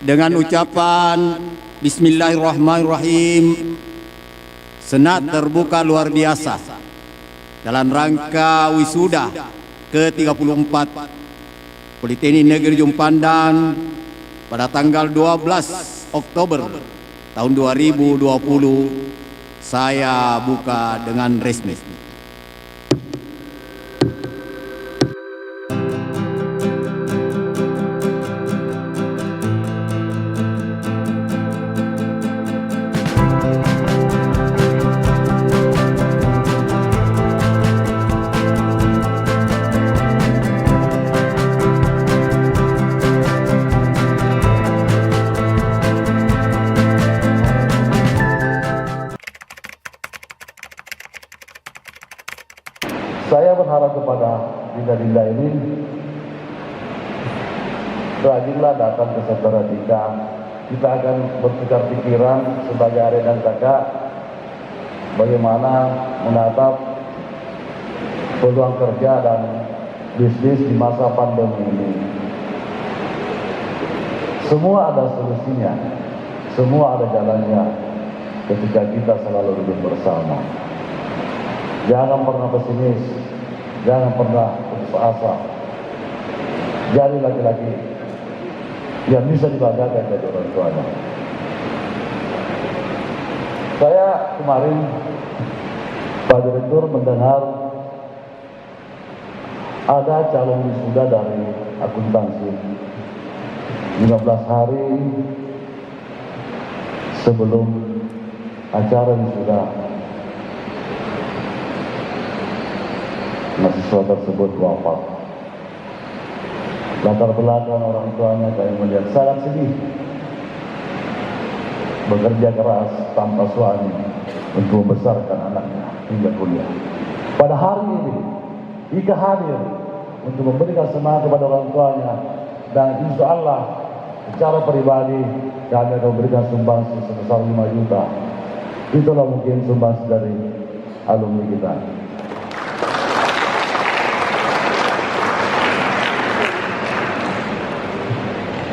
dengan ucapan Bismillahirrahmanirrahim, senat terbuka luar biasa dalam rangka wisuda ke-34 Politeknik Negeri Ujung Pandang pada tanggal 12 Oktober tahun 2020 saya buka dengan resmi. Saya berharap kepada dinda-dinda ini, rajinlah datang ke Seteradika. Kita akan bertukar pikiran sebagai adik dan kakak bagaimana menatap peluang kerja dan bisnis di masa pandemi ini. Semua ada solusinya, semua ada jalannya ketika kita selalu duduk bersama. Jangan pernah pesimis, jangan pernah putus asa. Jadi laki-laki yang bisa dibanggakan dari orang tuanya. Saya kemarin Pak Direktur mendengar ada calon wisuda dari akuntansi 15 hari sebelum acara wisuda. Mahasiswa tersebut wafat. Latar belakang orang tuanya kami melihat sangat sedih. Bekerja keras tanpa suami untuk membesarkan anaknya hingga kuliah. Pada hari ini, Ika hadir untuk memberikan semangat kepada orang tuanya, dan insya Allah secara pribadi kami akan memberikan sumbangsi sebesar 5 juta. Itulah mungkin sumbangsi dari alumni kita.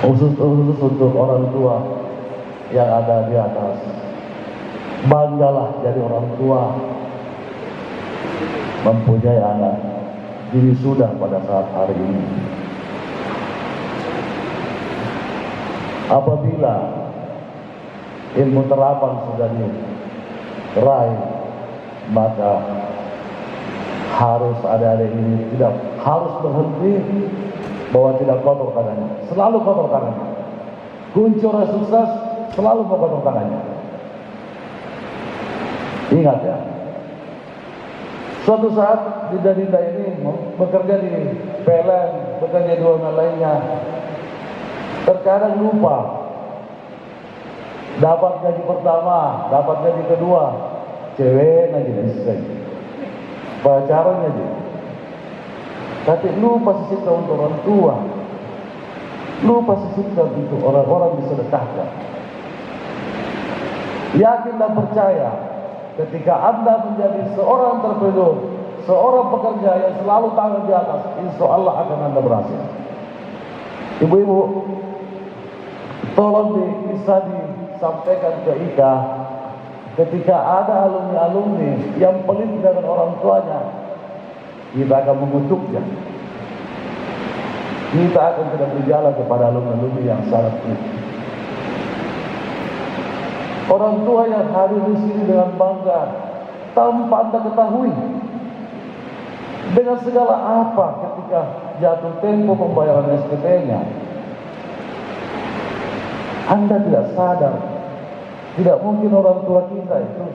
Khusus untuk orang tua yang ada di atas, banggalah jadi orang tua mempunyai anak diwisuda pada saat hari ini. Apabila ilmu terapan sudah diraih, maka harus adik-adik ini tidak harus berhenti bahwa tidak kotor tangannya, selalu kotor tangannya. Kunci orang sukses selalu kotor tangannya. Ingat ya, suatu saat dinda-dinda ini bekerja di PLN, bekerja di ruangan lainnya, terkadang lupa dapat gaji pertama, dapat gaji kedua, cewek aja selesai, pacaran aja. Tapi lupa sisipkan untuk orang tua, lupa sisipkan untuk orang-orang disedekahkan. Yakin dan percaya, ketika Anda menjadi seorang entrepreneur, seorang pekerja yang selalu tangan di atas, insya Allah akan Anda berhasil. Ibu-ibu, tolong bisa disampaikan ke Ika, ketika ada alumni-alumni yang pelit dengan orang tuanya, kita akan mengutuknya. Kita akan tidak berjalan kepada alumni-alumni yang sangat pelit. Orang tua yang hadir di sini dengan bangga, tanpa Anda ketahui, dengan segala apa ketika jatuh tempo pembayaran SPP-nya, Anda tidak sadar. Tidak mungkin orang tua kita itu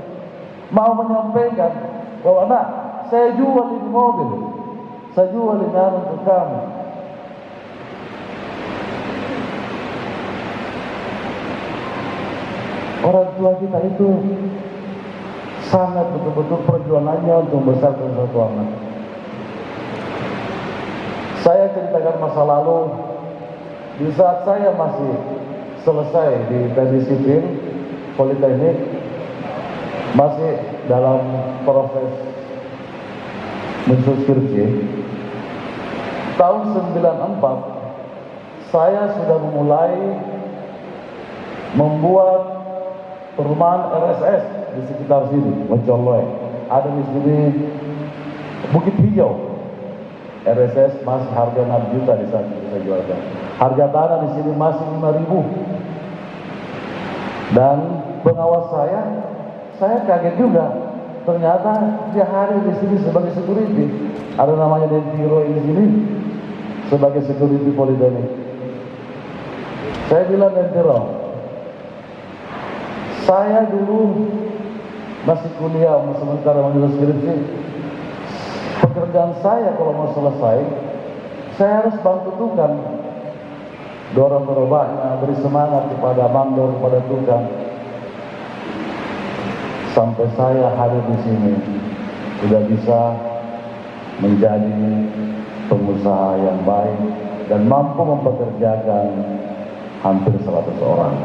mau menyampaikan bahwa, nak, saya jual ini mobil, saya jual ini untuk kamu. Orang tua kita itu sangat betul-betul perjuangannya untuk membesarkan satu anak. Saya ceritakan masa lalu di saat saya masih selesai di teknik sipil Politeknik, masih dalam proses menyusun skripsi. Tahun 94 saya sudah memulai membuat perumahan RSS di sekitar sini, Mencolloy. Ada di sini Bukit Hijau, RSS masih harga 6 juta di sana bisa jualkan. Harga tanah di sini masih 5.000. Dan pengawas saya kaget juga. Ternyata dia hadir di sini sebagai security. Ada namanya Dentiro di sini sebagai security politeknik. Saya bilang Dentiro, saya dulu masih kuliah sementara menulis skripsi. Pekerjaan saya kalau mau selesai, saya harus bantu tukang, dorong gerobaknya, beri semangat kepada mandor, kepada tukang. Sampai saya hadir di sini, sudah bisa menjadi pengusaha yang baik dan mampu mempekerjakan hampir 100 orang.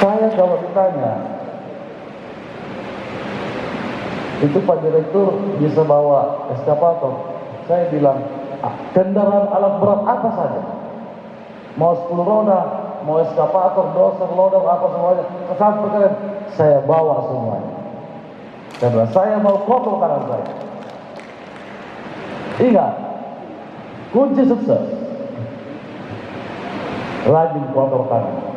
Saya kalau ditanya, itu Pak Direktur bisa bawa eskavator, saya bilang, kendaraan alat berat apa saja, mau 10 roda, mau eskavator, doser, loader, apa semuanya, sampai kalian, saya bawa semuanya. Karena saya mau kotor kanan saya. Ingat, kunci sukses, rajin kotor kanan.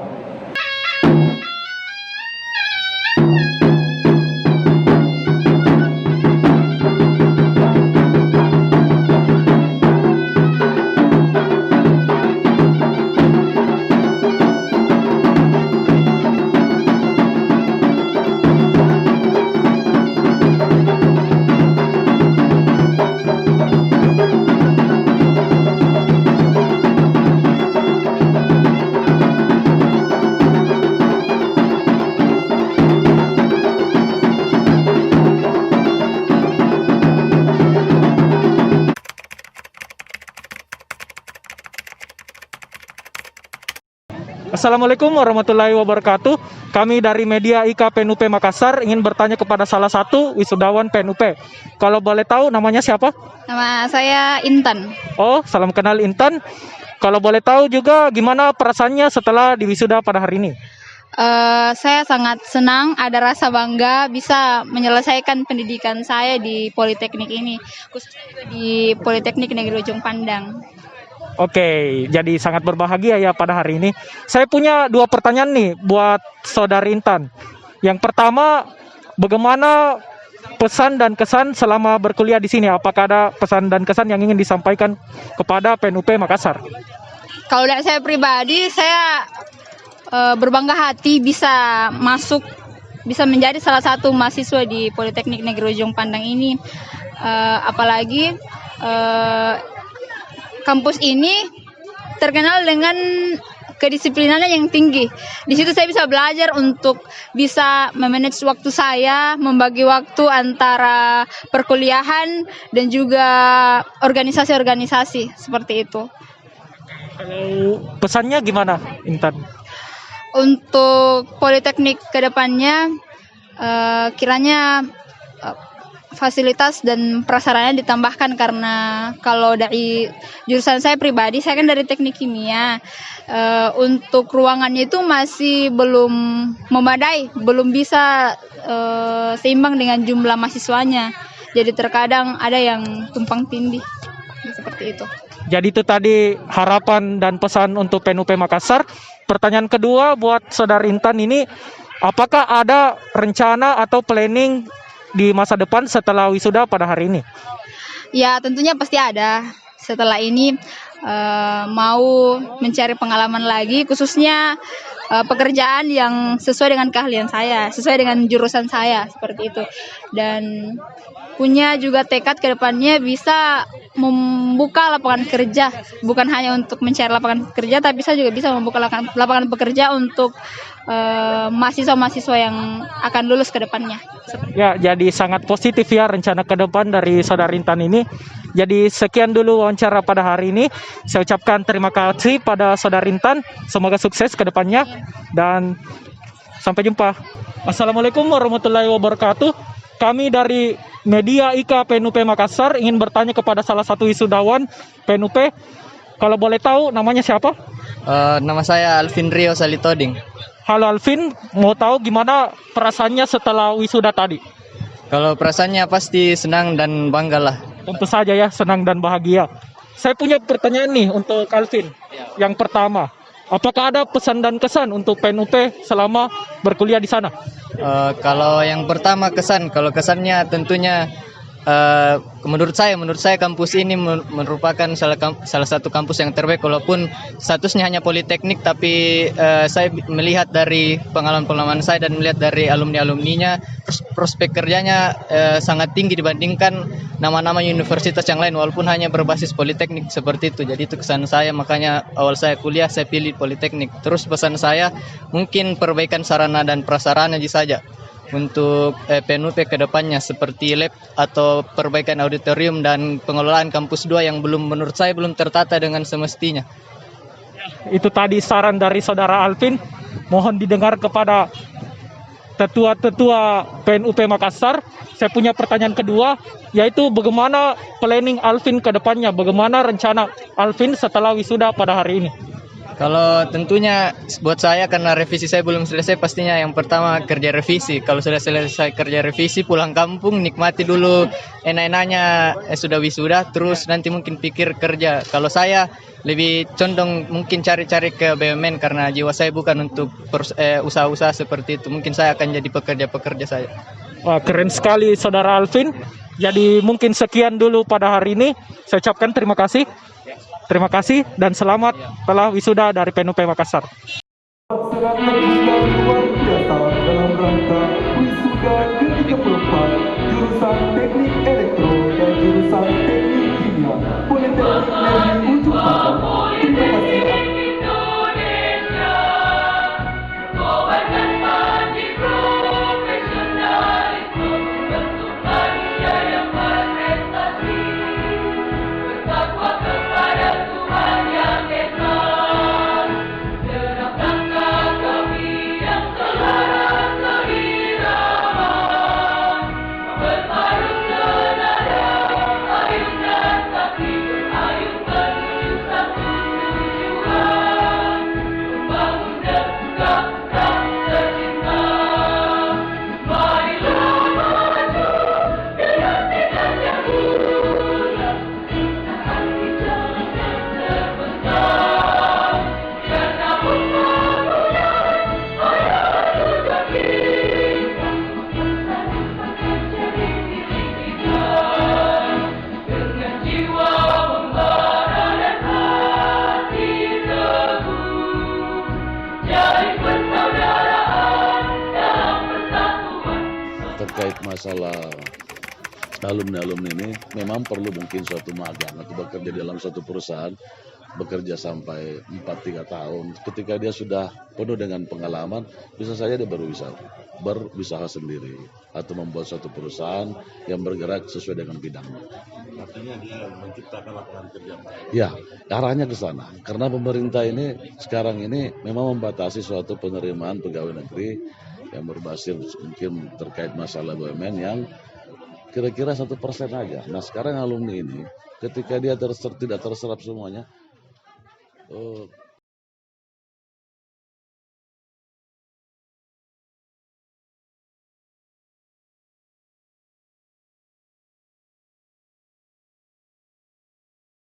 Assalamualaikum warahmatullahi wabarakatuh. Kami dari media IKA PNUP Makassar ingin bertanya kepada salah satu wisudawan PNUP. Kalau boleh tahu namanya siapa? Nama saya Intan. Oh, salam kenal Intan. Kalau boleh tahu juga gimana perasaannya setelah diwisuda pada hari ini? Saya sangat senang, ada rasa bangga bisa menyelesaikan pendidikan saya di Politeknik ini, khususnya juga di Politeknik Negeri Ujung Pandang. Oke, jadi sangat berbahagia ya pada hari ini. Saya punya 2 pertanyaan nih buat Saudari Intan. Yang pertama, bagaimana pesan dan kesan selama berkuliah di sini? Apakah ada pesan dan kesan yang ingin disampaikan kepada PNUP Makassar? Kalau dari saya pribadi, saya berbangga hati bisa menjadi salah satu mahasiswa di Politeknik Negeri Ujung Pandang ini. Apalagi kampus ini terkenal dengan kedisiplinannya yang tinggi. Di situ saya bisa belajar untuk bisa memanage waktu saya, membagi waktu antara perkuliahan dan juga organisasi-organisasi seperti itu. Kalau pesannya gimana, Intan? Untuk Politeknik ke depannya, kiranya fasilitas dan prasarannya ditambahkan, karena kalau dari jurusan saya pribadi, saya kan dari teknik kimia, untuk ruangannya itu masih belum memadai, belum bisa seimbang dengan jumlah mahasiswanya, jadi terkadang ada yang tumpang tindih seperti itu. Jadi itu tadi harapan dan pesan untuk PNUP Makassar. Pertanyaan kedua buat Saudari Intan ini, apakah ada rencana atau planning di masa depan setelah wisuda pada hari ini? Ya, tentunya pasti ada. Setelah ini mau mencari pengalaman lagi, khususnya pekerjaan yang sesuai dengan keahlian saya, sesuai dengan jurusan saya, seperti itu. Dan punya juga tekad ke depannya bisa membuka lapangan kerja, bukan hanya untuk mencari lapangan kerja, tapi saya juga bisa membuka lapangan pekerja untuk mahasiswa-mahasiswa yang akan lulus ke depannya. Ya, jadi sangat positif ya rencana ke depan dari Saudari Intan ini. Jadi sekian dulu wawancara pada hari ini. Saya ucapkan terima kasih pada Saudari Intan. Semoga sukses ke depannya dan sampai jumpa. Assalamualaikum warahmatullahi wabarakatuh. Kami dari media IKA PNUP Makassar ingin bertanya kepada salah satu wisudawan PNUP. Kalau boleh tahu namanya siapa? Nama saya Alvin Rio Salitoding. Halo Alvin, mau tahu gimana perasaannya setelah wisuda tadi? Kalau perasaannya pasti senang dan bangga lah. Tentu saja ya, senang dan bahagia. Saya punya pertanyaan nih untuk Alvin. Yang pertama, apakah ada pesan dan kesan untuk PNUP selama berkuliah di sana? Kalau yang pertama kalau kesannya tentunya menurut saya kampus ini merupakan salah satu kampus yang terbaik, walaupun statusnya hanya politeknik, tapi saya melihat dari pengalaman saya dan melihat dari alumni-alumninya, prospek kerjanya sangat tinggi dibandingkan nama-nama universitas yang lain, walaupun hanya berbasis politeknik seperti itu. Jadi itu kesan saya, makanya awal saya kuliah saya pilih politeknik. Terus pesan saya mungkin perbaikan sarana dan prasarana saja untuk PNUP ke depannya, seperti lab atau perbaikan auditorium dan pengelolaan kampus 2 yang menurut saya belum tertata dengan semestinya. Itu tadi saran dari saudara Alvin. Mohon didengar kepada tetua-tetua PNUP Makassar. Saya punya pertanyaan kedua, yaitu bagaimana planning Alvin ke depannya? Bagaimana rencana Alvin setelah wisuda pada hari ini? Kalau tentunya buat saya, karena revisi saya belum selesai, pastinya yang pertama kerja revisi. Kalau sudah selesai kerja revisi, pulang kampung, nikmati dulu enak-enaknya sudah wisuda, terus nanti mungkin pikir kerja. Kalau saya lebih condong mungkin cari-cari ke BUMN, karena jiwa saya bukan untuk usaha-usaha seperti itu. Mungkin saya akan jadi pekerja-pekerja saya. Wah, keren sekali saudara Alvin. Jadi mungkin sekian dulu pada hari ini. Saya ucapkan terima kasih. Terima kasih dan selamat telah wisuda dari PNUP Makassar. Sangat terbuka luar biasa dalam rangka wisuda ke-34 jurusan Teknik Elektro dan jurusan Teknik Kimia Politeknik Negeri Ujung Pandang. Terima kasih. Terkait masalah alumni-alumni ini, memang perlu mungkin suatu magang atau bekerja dalam suatu perusahaan, bekerja sampai 4-3 tahun. Ketika dia sudah penuh dengan pengalaman, bisa saja dia berusaha sendiri atau membuat suatu perusahaan yang bergerak sesuai dengan bidangnya. Artinya dia menciptakan lapangan kerja. Ya, arahnya ke sana. Karena pemerintah ini sekarang ini memang membatasi suatu penerimaan pegawai negeri yang berbasis mungkin terkait masalah BUMN yang kira-kira 1% aja. Nah sekarang alumni ini ketika dia tidak terserap semuanya,